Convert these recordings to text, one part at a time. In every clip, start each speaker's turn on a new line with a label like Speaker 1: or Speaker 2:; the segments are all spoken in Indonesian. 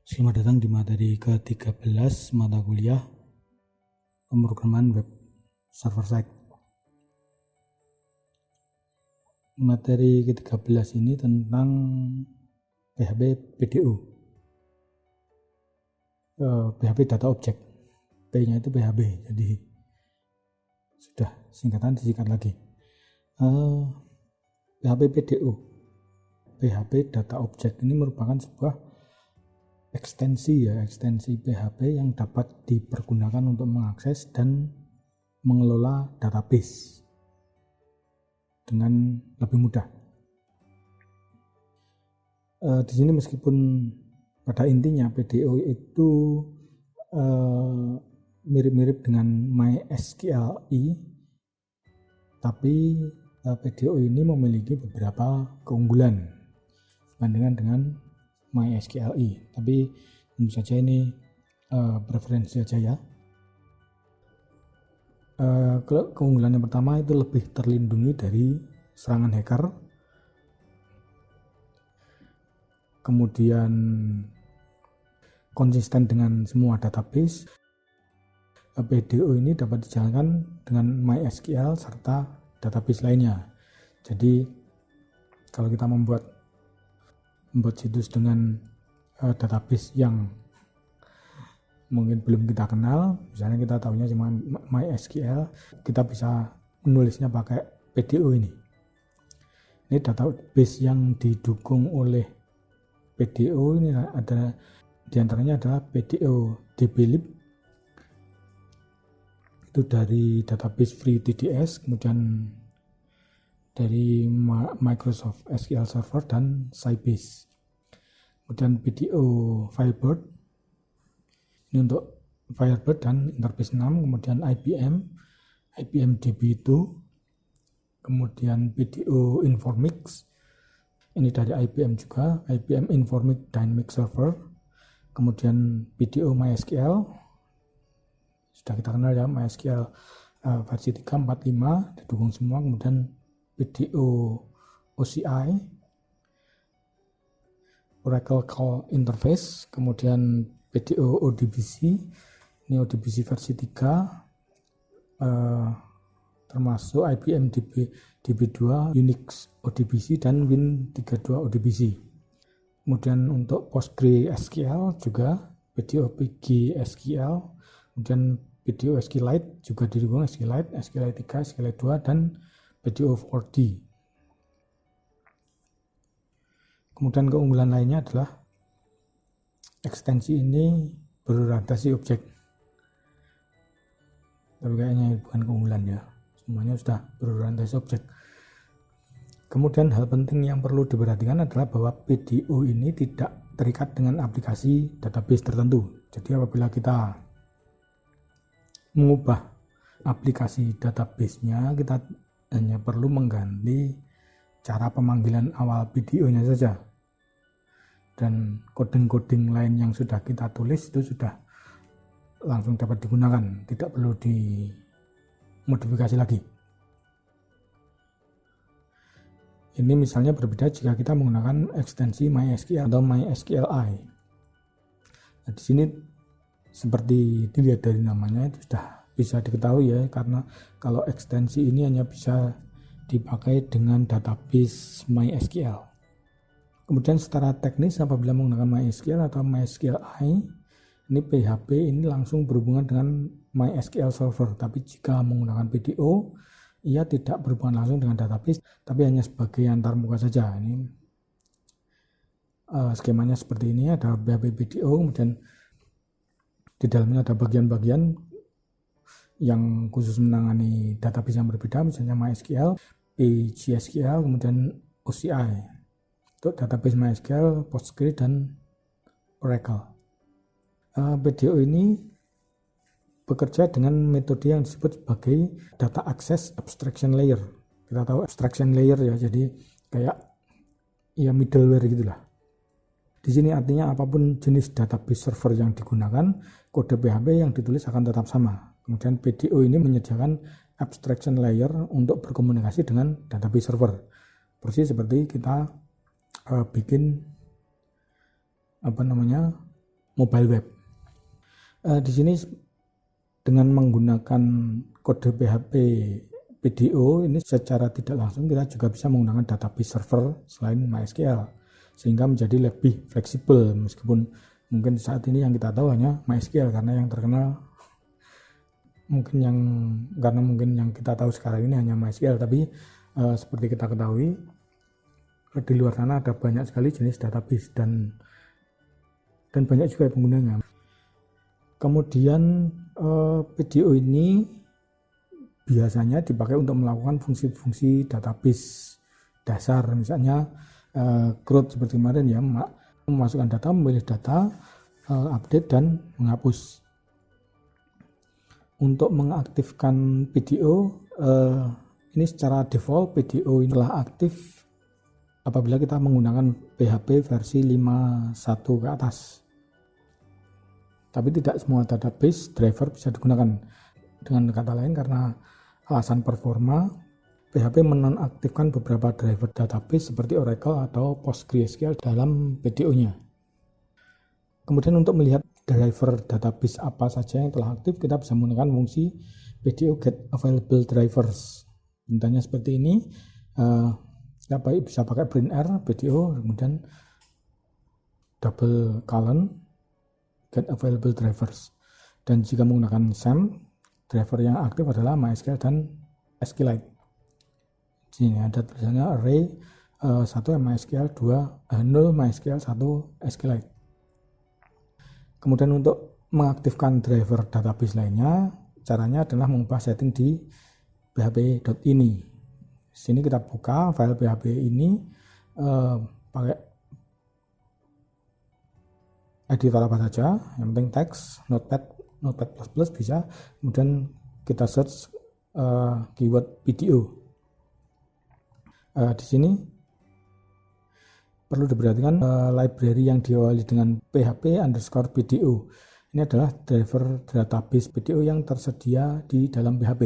Speaker 1: Selamat datang di materi ke-13 mata kuliah pemrograman web server side. Materi ke-13 ini tentang PHP PDO, PHP Data Object. P-nya itu PHP, jadi sudah singkatan disingkat lagi. PHP PDO, PHP Data Object ini merupakan sebuah ekstensi PHP yang dapat dipergunakan untuk mengakses dan mengelola database dengan lebih mudah. Di sini meskipun pada intinya PDO itu mirip-mirip dengan MySQLi, tapi PDO ini memiliki beberapa keunggulan dibandingkan dengan MySQLi, tapi tentu saja ini preferensi saja ya. Keunggulan yang pertama itu lebih terlindungi dari serangan hacker. Kemudian konsisten dengan semua database. PDO ini dapat dijalankan dengan MySQL serta database lainnya. Jadi kalau kita membuat situs dengan database yang mungkin belum kita kenal, misalnya kita tahunya cuma MySQL, kita bisa menulisnya pakai PDO ini. Ini database yang didukung oleh PDO ini ada diantaranya adalah PDO DBlib, itu dari database FreeTDS, kemudian dari Microsoft SQL Server dan Sybase. Kemudian PDO Firebird, ini untuk Firebird dan Interface 6, kemudian IBM DB2, kemudian PDO Informix, ini dari IBM juga, IBM Informix Dynamic Server, kemudian PDO MySQL, sudah kita kenal ya, MySQL versi 3.4.5 didukung semua, kemudian PDO OCI, Oracle Call Interface, kemudian PDO ODBC, ini ODBC versi 3, termasuk IBM DB2, Unix ODBC, dan Win32 ODBC. Kemudian untuk PostgreSQL juga PDO PGSQL, kemudian PDO SQLite juga didukung SQLite, SQLite 3, SQLite 2, dan PDO 4D. Kemudian keunggulan lainnya adalah ekstensi ini berorientasi objek. Tapi kayaknya bukan keunggulan ya, semuanya sudah berorientasi objek. Kemudian hal penting yang perlu diperhatikan adalah bahwa PDO ini tidak terikat dengan aplikasi database tertentu. Jadi apabila kita mengubah aplikasi database-nya, kita hanya perlu mengganti cara pemanggilan awal PDO-nya saja, dan coding-coding lain yang sudah kita tulis itu sudah langsung dapat digunakan, tidak perlu dimodifikasi lagi. Ini misalnya berbeda jika kita menggunakan ekstensi MySQL atau MySQLi. Nah, di sini seperti dilihat dari namanya itu sudah bisa diketahui ya, karena kalau ekstensi ini hanya bisa dipakai dengan database MySQL. Kemudian secara teknis apabila menggunakan MySQL atau MySQLi, ini PHP ini langsung berhubungan dengan MySQL Server. Tapi jika menggunakan PDO, ia tidak berhubungan langsung dengan database, tapi hanya sebagai antarmuka saja. Ini skemanya seperti ini, ada PHP PDO, kemudian di dalamnya ada bagian-bagian yang khusus menangani database yang berbeda, misalnya MySQL, PGSQL, kemudian OCI untuk database MySQL, Postgre, dan Oracle. PDO ini bekerja dengan metode yang disebut sebagai Data Access Abstraction Layer. Kita tahu abstraction layer ya, jadi kayak ya middleware gitulah. Di sini artinya apapun jenis database server yang digunakan, kode PHP yang ditulis akan tetap sama. Kemudian PDO ini menyediakan abstraction layer untuk berkomunikasi dengan database server. Persis seperti kita bikin mobile web. Di sini dengan menggunakan kode PHP PDO ini secara tidak langsung kita juga bisa menggunakan database server selain MySQL, sehingga menjadi lebih fleksibel, meskipun mungkin saat ini yang kita tahu hanya MySQL karena yang terkenal mungkin yang kita tahu sekarang ini hanya MySQL, tapi seperti kita ketahui di luar sana ada banyak sekali jenis database dan banyak juga penggunanya. Kemudian PDO ini biasanya dipakai untuk melakukan fungsi-fungsi database dasar, misalnya CRUD seperti kemarin ya, memasukkan data, memilih data, update dan menghapus. Untuk mengaktifkan PDO, ini secara default PDO ini telah aktif apabila kita menggunakan PHP versi 5.1 ke atas. Tapi tidak semua database driver bisa digunakan. Dengan kata lain, karena alasan performa, PHP menonaktifkan beberapa driver database seperti Oracle atau PostgreSQL dalam PDO-nya. Kemudian untuk melihat driver database apa saja yang telah aktif, kita bisa menggunakan fungsi PDO get available drivers. Bentuknya seperti ini. Kita bisa pakai print R PDO, kemudian double colon get available drivers. Dan jika menggunakan SAM, driver yang aktif adalah MySQL dan SQLite. Di sini ada tulisannya array 1 MySQL, 2 0 MySQL, 1 SQLite. Kemudian untuk mengaktifkan driver database lainnya, caranya adalah mengubah setting di php.ini. Di sini kita buka file php ini pakai editor apa saja, yang penting teks, notepad bisa. Kemudian kita search keyword PDO. Di sini perlu diperhatikan library yang diawali dengan php_PDO. Ini adalah driver database PDO yang tersedia di dalam PHP.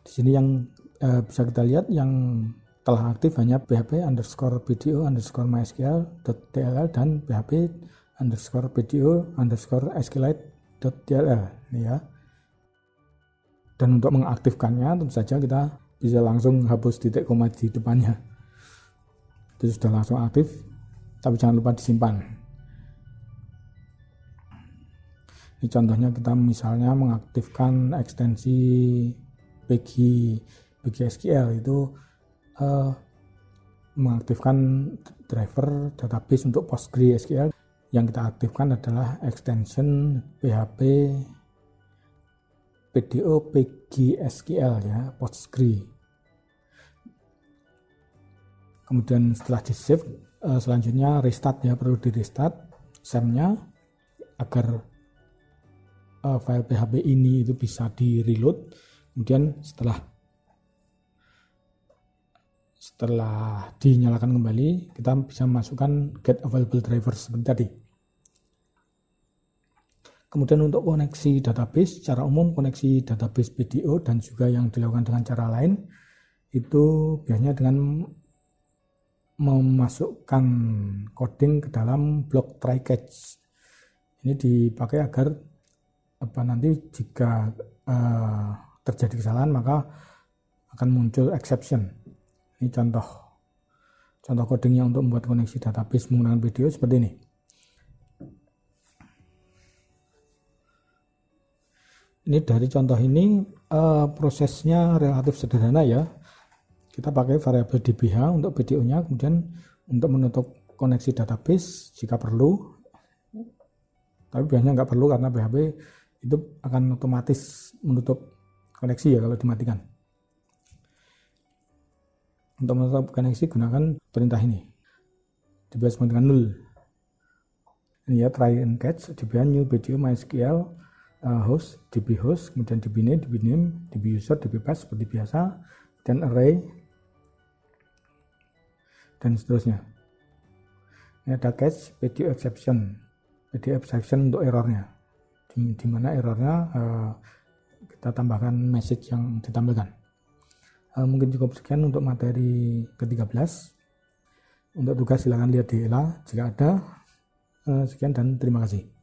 Speaker 1: Di sini yang bisa kita lihat yang telah aktif hanya php_PDO_MySQL.dll dan php_PDO_SQLite.dll ini ya. Dan untuk mengaktifkannya tentu saja kita bisa langsung hapus titik koma di depannya. Itu sudah langsung aktif, tapi jangan lupa disimpan. Ini contohnya kita misalnya mengaktifkan ekstensi PGSQL, itu mengaktifkan driver database untuk PostgreSQL. Yang kita aktifkan adalah extension PHP PDO PGSQL ya, Postgre. Kemudian setelah di save, selanjutnya restart ya, perlu di restart SAM-nya agar file PHP ini itu bisa di reload. Kemudian setelah dinyalakan kembali, kita bisa masukkan get available drivers seperti tadi. Kemudian untuk koneksi database, secara umum koneksi database PDO dan juga yang dilakukan dengan cara lain itu biasanya dengan memasukkan coding ke dalam block try catch. Ini dipakai agar nanti jika terjadi kesalahan maka akan muncul exception. Ini contoh codingnya untuk membuat koneksi database menggunakan PDO seperti ini. Ini dari contoh ini prosesnya relatif sederhana ya. Kita pakai variabel dbh untuk PDO-nya, kemudian untuk menutup koneksi database jika perlu. Tapi biasanya nggak perlu karena PHP itu akan otomatis menutup koneksi ya kalau dimatikan. Untuk menutup koneksi gunakan perintah ini. dbh sama dengan 0. Ini ya, try and catch, dbh new PDO MySQL host, db host, kemudian db name, db user, db pass seperti biasa, dan array dan seterusnya. Ini ada catch PDO exception untuk errornya, di mana errornya kita tambahkan message yang ditampilkan. Mungkin cukup sekian untuk materi ke-13. Untuk tugas silakan lihat di ELA jika ada. Sekian dan terima kasih.